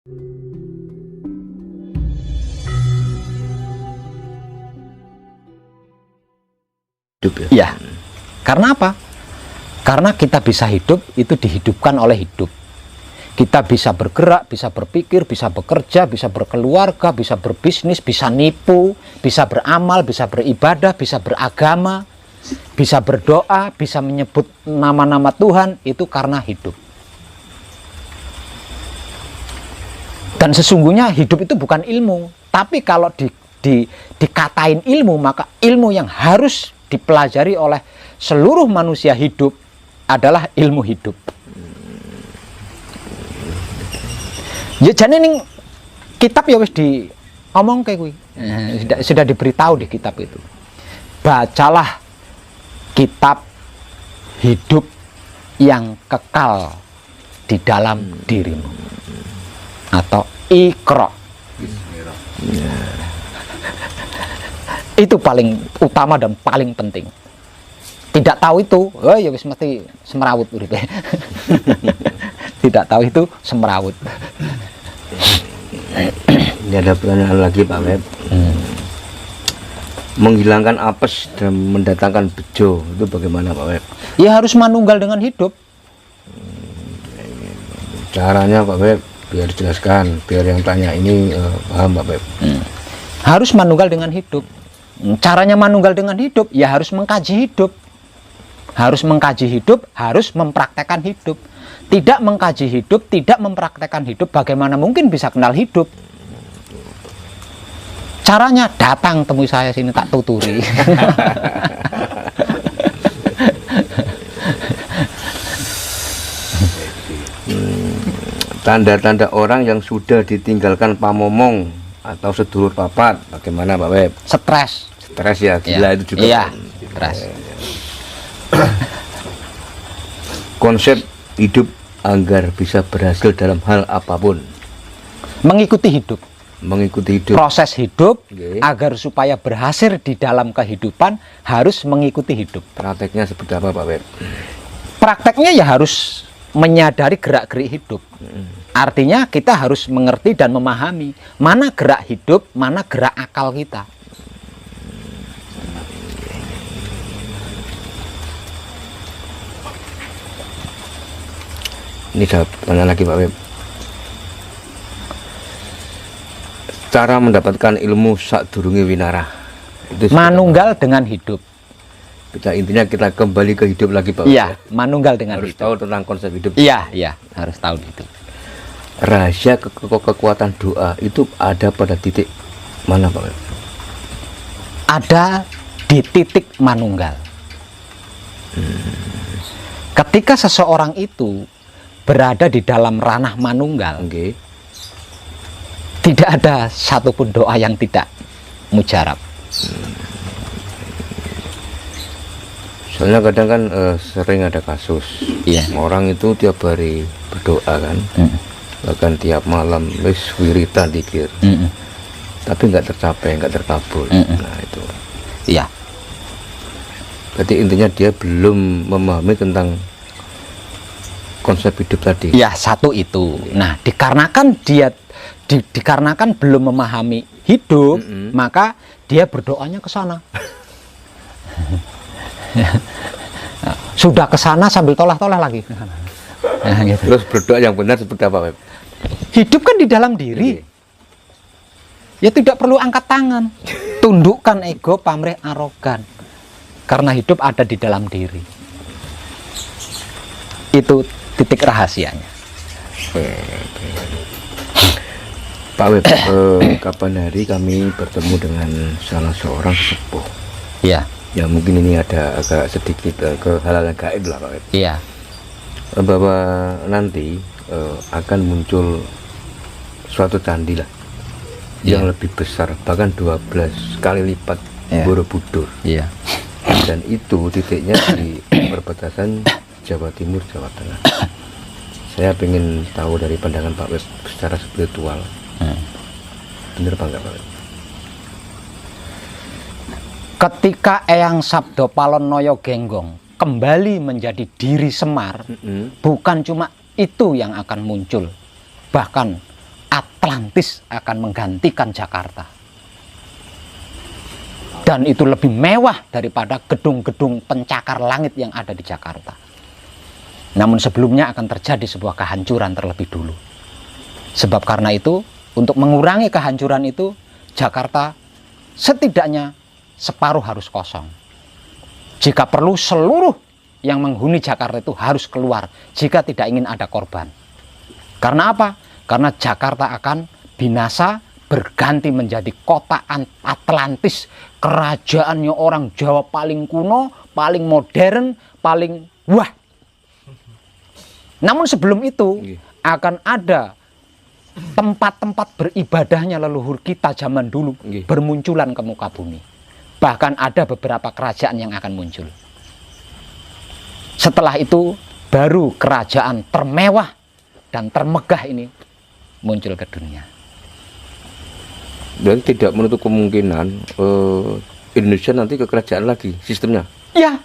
Hidup ya? Ya, karena apa? Karena kita bisa hidup, itu dihidupkan oleh hidup. Kita bisa bergerak, bisa berpikir, bisa bekerja, bisa berkeluarga, bisa berbisnis, bisa nipu, bisa beramal, bisa beribadah, bisa beragama, bisa berdoa, bisa menyebut nama-nama Tuhan, itu karena hidup. Dan sesungguhnya hidup itu bukan ilmu, tapi kalau dikatain ilmu, maka ilmu yang harus dipelajari oleh seluruh manusia hidup adalah ilmu hidup. Ya jane ning kitab ya wis diomong kayak kuwi. Sudah diberitahu di kitab itu. Bacalah kitab hidup yang kekal di dalam dirimu. Atau Iqra. Itu paling utama dan paling penting. Tidak tahu itu, oh ya wis mesti semrawut uripe. Tidak tahu itu semrawut. Ini ada pertanyaan lagi Pak Web. Menghilangkan apes dan mendatangkan bejo itu bagaimana Pak Web? Ya harus manunggal dengan hidup. Caranya Pak Web biar dijelaskan, biar yang tanya ini paham Pak Web. Harus manunggal dengan hidup. Caranya manunggal dengan hidup ya harus mengkaji hidup. Harus mengkaji hidup, harus mempraktekkan hidup. Tidak mengkaji hidup, tidak mempraktekkan hidup, bagaimana mungkin bisa kenal hidup? Caranya datang temui saya sini, tak tuturi. Tanda-tanda orang yang sudah ditinggalkan pamomong atau sedulur papat, bagaimana Pak Web? Stres. Stres ya, gila itu juga. Iya, stres. Konsep hidup agar bisa berhasil dalam hal apapun. Mengikuti hidup. Mengikuti hidup. Proses hidup, Oke. agar supaya berhasil di dalam kehidupan harus mengikuti hidup. Prakteknya seperti apa Pak Web? Prakteknya ya harus menyadari gerak-gerik hidup. Artinya kita harus mengerti dan memahami mana gerak hidup, mana gerak akal kita. Ini saya tanya lagi Pak Web. Cara mendapatkan ilmu sadurunge winarah. Itu Manunggal dengan hidup. kita intinya kita kembali ke hidup lagi Pak. Iya, manunggal dengan Harus hidup. tahu tentang konsep hidup. Iya, iya, harus tahu itu. Rahasia kekuatan doa itu ada pada titik mana Pak Web? Ada di titik manunggal. Ketika seseorang itu berada di dalam ranah manunggal, Oke. tidak ada satupun doa yang tidak mujarab. Soalnya kadang kan sering ada kasus. Iya. Orang itu tiap hari berdoa kan. Bahkan tiap malam wis wiritan dikir. Tapi nggak tercapai, nggak terkabul. Nah itu. Iya. Berarti intinya dia belum memahami tentang konsep hidup tadi. Ya, satu itu. Nah, dikarenakan dia dikarenakan belum memahami hidup, maka dia berdoanya ke sana. Sudah ke sana sambil tolah-tolah lagi. Nah, gitu. Terus berdoa yang benar seperti apa, Web? Hidup kan di dalam diri. Ya tidak perlu angkat tangan. Tundukkan ego, pamrih, arogan. Karena hidup ada di dalam diri. Itu titik rahasianya. Pak Web, kapan hari kami bertemu dengan salah seorang sesepuh. Iya, Ya mungkin ini ada agak sedikit ke hal-hal yang gaib lah Pak Web. iya. Bahwa nanti akan muncul suatu candi lah yang lebih besar, bahkan 12 kali lipat Borobudur. Iya. Dan itu titiknya di perbatasan Jawa Timur, Jawa Tengah. Saya ingin tahu dari pandangan Pak Web secara spiritual, bener apa enggak Pak Web? Ketika Eyang Sabdo Palonoyo Genggong kembali menjadi diri Semar, bukan cuma itu yang akan muncul, bahkan Atlantis akan menggantikan Jakarta. Dan itu lebih mewah daripada gedung-gedung pencakar langit yang ada di Jakarta. Namun sebelumnya akan terjadi sebuah kehancuran terlebih dulu. Sebab karena itu, untuk mengurangi kehancuran itu, Jakarta setidaknya separuh harus kosong. Jika perlu, seluruh yang menghuni Jakarta itu harus keluar jika tidak ingin ada korban. Karena apa? Karena Jakarta akan binasa, berganti menjadi kota Atlantis, kerajaannya orang Jawa paling kuno, paling modern, paling wah. Namun sebelum itu akan ada tempat-tempat beribadahnya leluhur kita zaman dulu bermunculan ke muka bumi. Bahkan ada beberapa kerajaan yang akan muncul. Setelah itu baru kerajaan termewah dan termegah ini muncul ke dunia. Dan tidak menutup kemungkinan Indonesia nanti ke kerajaan lagi sistemnya. Ya.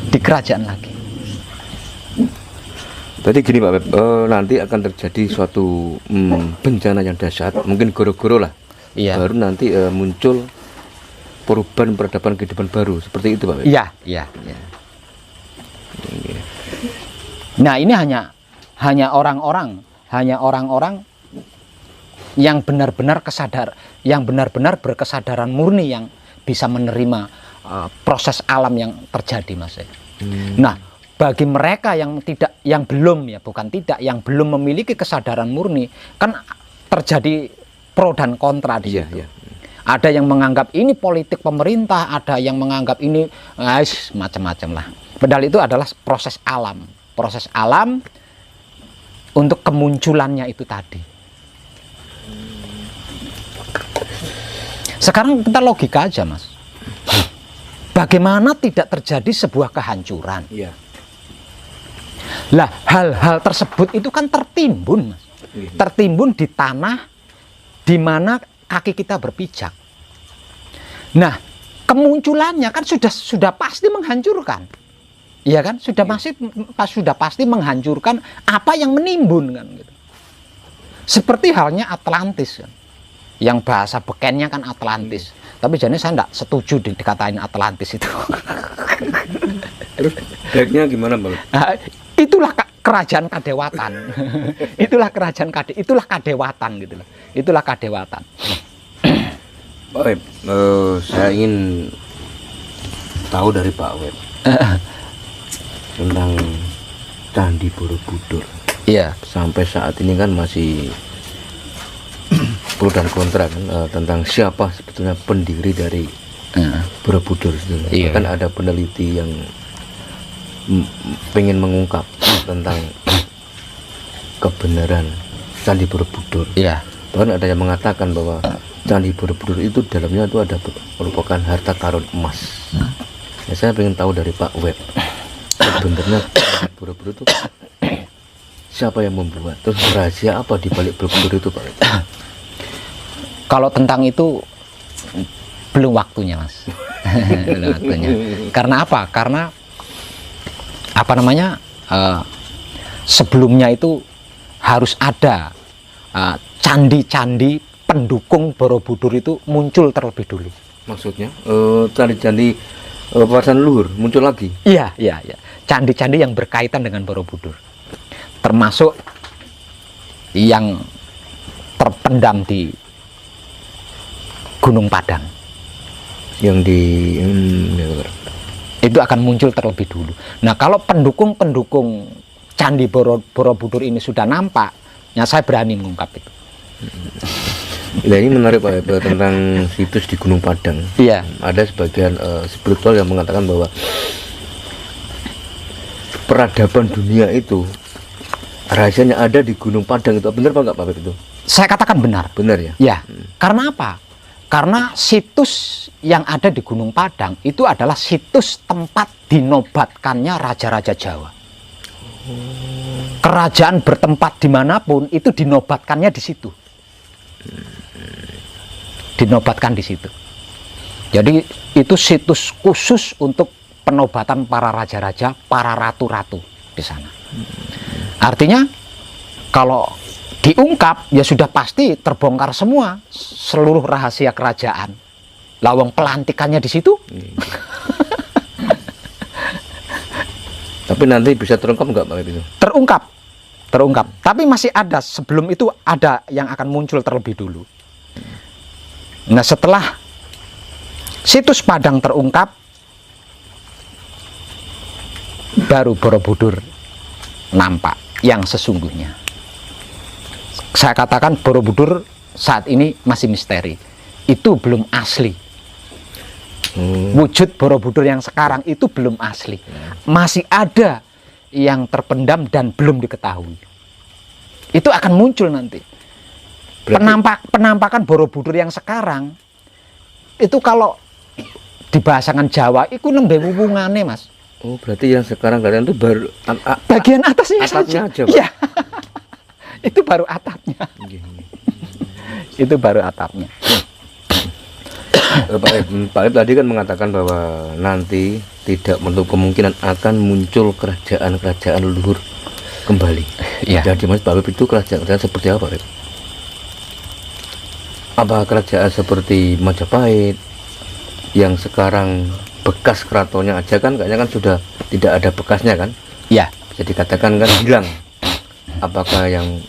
Di kerajaan lagi. Tadi gini Pak Web, nanti akan terjadi suatu bencana yang dahsyat, mungkin goro-goro lah. Iya. Baru nanti muncul perubahan peradaban kehidupan baru, seperti itu Pak Web. Iya, iya, iya. Nah, ini hanya orang-orang yang benar-benar yang benar-benar berkesadaran murni yang bisa menerima proses alam yang terjadi, Mas. Nah, bagi mereka yang belum memiliki kesadaran murni, kan terjadi pro dan kontra di situ. Iya. Ada yang menganggap ini politik pemerintah, ada yang menganggap ini macam-macam lah. Padahal itu adalah proses alam untuk kemunculannya itu tadi. Sekarang kita logika aja, Mas. Bagaimana tidak terjadi sebuah kehancuran? Iya. Lah, hal-hal tersebut itu kan tertimbun, Mas. Tertimbun di tanah di mana kaki kita berpijak. Nah, kemunculannya kan sudah pasti menghancurkan. Iya kan? Sudah pasti menghancurkan apa yang menimbun kan gitu. Seperti halnya Atlantis kan. Yang bahasa bekennya kan Atlantis. Tapi jadi saya enggak setuju dikatain Atlantis itu. Terus baiknya gimana, Bang? Itulah kerajaan kadewatan. itulah kadewatan gitu loh. Itulah kadewatan. Pak Web, saya ingin tahu dari Pak Web tentang Candi Borobudur. Iya. Sampai saat ini kan masih pro dan kontra kan tentang siapa sebetulnya pendiri dari Borobudur. Iya. Kan ada peneliti yang pengen mengungkap tentang kebenaran Candi Borobudur. Iya. Bahkan ada yang mengatakan bahwa Candi Borobudur itu dalamnya itu ada merupakan harta karun emas. Ya, saya pengen tahu dari Pak Web, sebenarnya Candi Borobudur itu siapa yang membuat? Terus rahasia apa di balik Borobudur itu, Pak Web? Kalau tentang itu belum waktunya, Mas. Belum waktunya. Karena apa? Karena sebelumnya itu harus ada candi-candi pendukung Borobudur itu muncul terlebih dulu. Maksudnya candi-candi pewasan leluhur muncul lagi? Iya. Candi-candi yang berkaitan dengan Borobudur, termasuk yang terpendam di Gunung Padang. Yang di itu akan muncul terlebih dulu. Nah, kalau pendukung Candi Borobudur ini sudah nampak, ya saya berani mengungkap itu. Nah, ini menarik Pak tentang situs di Gunung Padang. Iya. Ada sebagian spiritual yang mengatakan bahwa peradaban dunia itu rahasianya ada di Gunung Padang. Itu benar Pak nggak Pak itu? Saya katakan benar. Benar ya? Ya. Karena apa? Karena situs yang ada di Gunung Padang itu adalah situs tempat dinobatkannya raja-raja Jawa. Kerajaan bertempat dimanapun itu dinobatkannya di situ. Dinobatkan di situ. Jadi itu situs khusus untuk penobatan para raja-raja, para ratu-ratu di sana. Artinya kalau diungkap ya sudah pasti terbongkar semua seluruh rahasia kerajaan. Lawang pelantikannya di situ. Tapi nanti bisa terungkap nggak Pak itu? Terungkap. Tapi masih ada, sebelum itu ada yang akan muncul terlebih dulu. Nah, setelah situs Padang terungkap, baru Borobudur nampak yang sesungguhnya. Saya katakan Borobudur saat ini masih misteri. Itu belum asli. Wujud Borobudur yang sekarang itu belum asli. Masih ada yang terpendam dan belum diketahui. Itu akan muncul nanti. Penampakan Borobudur yang sekarang itu kalau dibahasakan Jawa itu nembe hubungannya, Mas. Oh, berarti yang sekarang kalian itu baru bagian atasnya atapnya saja. aja, Pak? Ya. Itu baru atapnya. Itu baru atapnya. Pak Ib tadi kan mengatakan bahwa nanti tidak menutup kemungkinan akan muncul kerajaan-kerajaan leluhur kembali. Ya. Jadi Mas Pak Ib itu kerajaan seperti apa, Pak? Apa kerajaan seperti Majapahit yang sekarang bekas keratonnya aja kan kayaknya kan sudah tidak ada bekasnya kan? Ya. Bisa dikatakan kan hilang. Apakah yang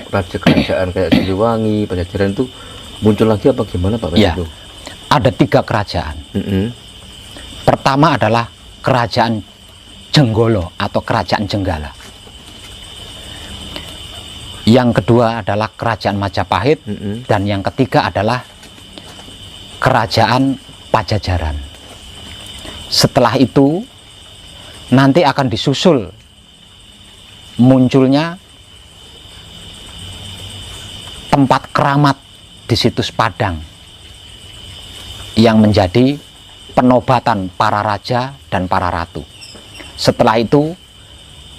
raja kerajaan kayak Siliwangi, Pajajaran itu muncul lagi apa gimana Pak? Ya. Itu? Ada 3 kerajaan. Pertama adalah kerajaan Jenggolo atau kerajaan Jenggala. Yang kedua adalah kerajaan Majapahit. Dan yang ketiga adalah kerajaan Pajajaran. Setelah itu nanti akan disusul munculnya tempat keramat di situs Padang yang menjadi penobatan para raja dan para ratu. Setelah itu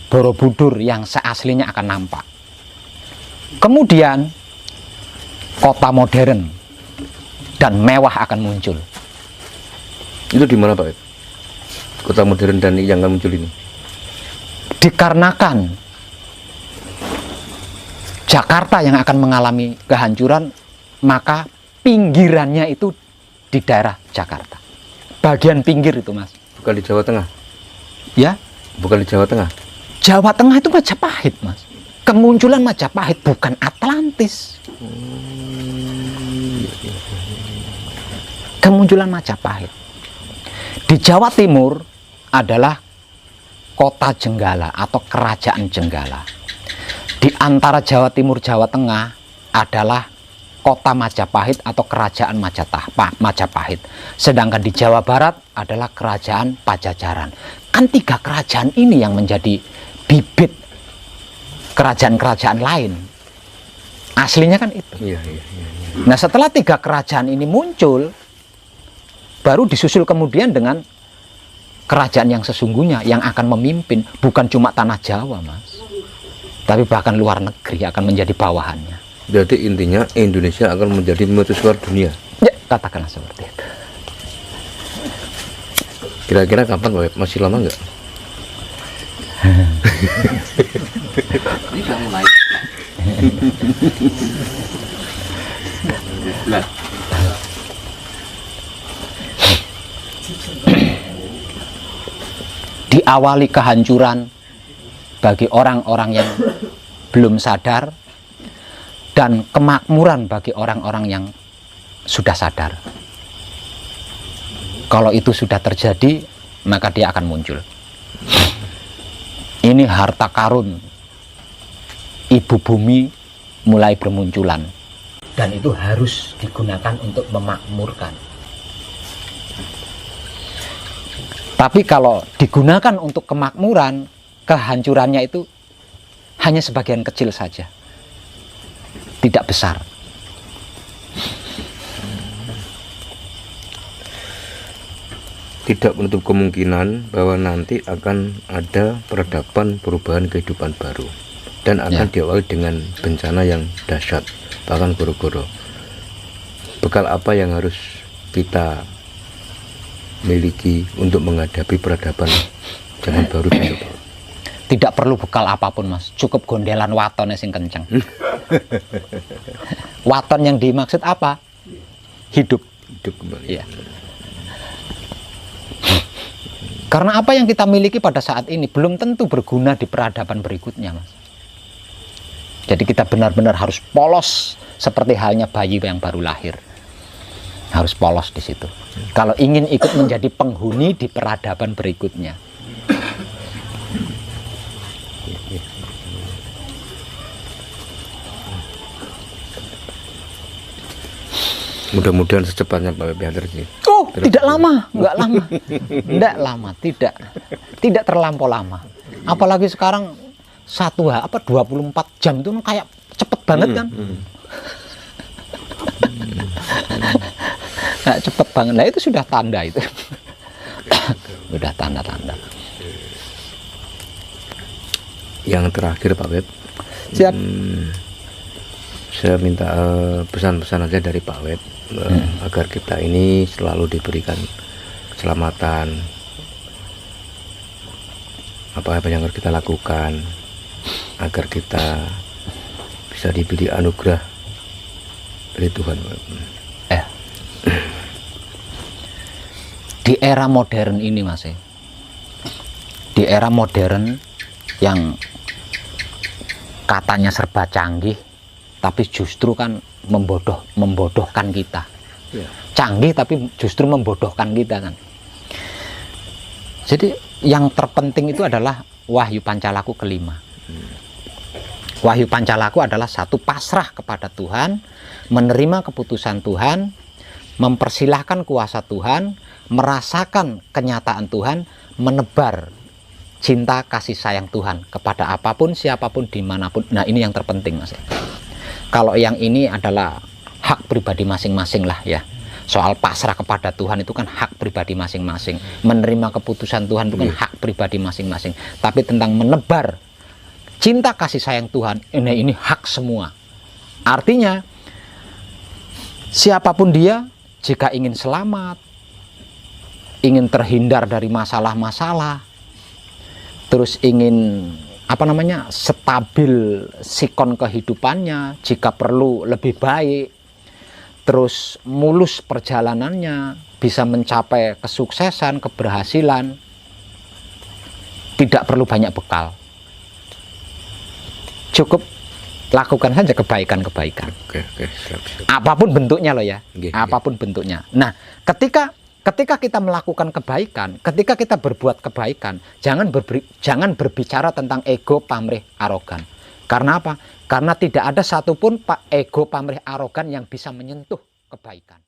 Borobudur yang seaslinya akan nampak. Kemudian kota modern dan mewah akan muncul. Itu di mana Pak? Kota modern dan yang akan muncul ini? Dikarenakan Jakarta yang akan mengalami kehancuran, maka pinggirannya itu di daerah Jakarta. Bagian pinggir itu, Mas. Bukan di Jawa Tengah? Ya. Bukan di Jawa Tengah? Jawa Tengah itu Majapahit, Mas. Kemunculan Majapahit, bukan Atlantis. Kemunculan Majapahit. Di Jawa Timur adalah kota Jenggala atau kerajaan Jenggala. Di antara Jawa Timur, Jawa Tengah adalah kota Majapahit atau kerajaan Majapahit. Sedangkan di Jawa Barat adalah kerajaan Pajajaran. Kan 3 kerajaan ini yang menjadi bibit kerajaan-kerajaan lain. Aslinya kan itu. Iya. Nah, setelah 3 kerajaan ini muncul, baru disusul kemudian dengan kerajaan yang sesungguhnya yang akan memimpin, bukan cuma tanah Jawa, Mas, tapi bahkan luar negeri akan menjadi bawahannya. Berarti intinya Indonesia akan menjadi mercusuar dunia. Ya, katakanlah seperti itu. Kira-kira kapan Pak? Masih lama nggak? Ini sudah mulai. Diawali kehancuran bagi orang-orang yang belum sadar dan kemakmuran bagi orang-orang yang sudah sadar. Kalau itu sudah terjadi, maka dia akan muncul. Ini harta karun ibu bumi mulai bermunculan, dan itu harus digunakan untuk memakmurkan. Tapi kalau digunakan untuk kemakmuran, kehancurannya itu hanya sebagian kecil saja, tidak besar. Tidak menutup kemungkinan bahwa nanti akan ada peradaban perubahan kehidupan baru dan akan diawali dengan bencana yang dahsyat, bahkan goro-goro. Bekal apa yang harus kita miliki untuk menghadapi peradaban zaman baru besok? Tidak perlu bekal apapun, Mas. Cukup gondelan watonnya sing kenceng. Waton yang dimaksud apa? Hidup. Hidup kembali. Ya. Karena apa yang kita miliki pada saat ini belum tentu berguna di peradaban berikutnya, Mas. Jadi kita benar-benar harus polos seperti halnya bayi yang baru lahir. Harus polos di situ. Kalau ingin ikut menjadi penghuni di peradaban berikutnya. Mudah-mudahan secepatnya Pak Web yang terjadi. Oh, tidak lama, enggak lama. Enggak lama, tidak terlampau lama. Apalagi sekarang 24 jam itu kayak cepet banget kan? Nah, cepet banget. Nah, itu sudah tanda itu. Sudah tanda-tanda. Yang terakhir Pak Web. Siap. Saya minta pesan-pesan aja dari Pak Web agar kita ini selalu diberikan keselamatan. Apa yang harus kita lakukan agar kita bisa diberi anugerah dari Tuhan. Di era modern ini, Mas, di era modern yang katanya serba canggih, tapi justru kan membodohkan kita. Ya. Canggih tapi justru membodohkan kita kan. Jadi yang terpenting itu adalah Wahyu Pancalaku kelima. Wahyu Pancalaku adalah satu, pasrah kepada Tuhan, menerima keputusan Tuhan, mempersilahkan kuasa Tuhan, merasakan kenyataan Tuhan, menebar cinta kasih sayang Tuhan kepada apapun, siapapun, dimanapun. Nah, ini yang terpenting, Mas. Kalau yang ini adalah hak pribadi masing-masing lah ya. Soal pasrah kepada Tuhan itu kan hak pribadi masing-masing. Menerima keputusan Tuhan itu kan hak pribadi masing-masing. Tapi tentang menebar cinta kasih sayang Tuhan, ini hak semua. Artinya siapapun dia, jika ingin selamat, ingin terhindar dari masalah-masalah, terus ingin stabil sikon kehidupannya, jika perlu lebih baik, terus mulus perjalanannya, bisa mencapai kesuksesan, keberhasilan, tidak perlu banyak bekal. Cukup lakukan saja kebaikan-kebaikan. Oke, siap. Apapun bentuknya loh ya. Apapun Oke. bentuknya. Nah, ketika kita melakukan kebaikan, ketika kita berbuat kebaikan, jangan berbicara tentang ego, pamrih, arogan. Karena apa? Karena tidak ada satupun ego, pamrih, arogan yang bisa menyentuh kebaikan.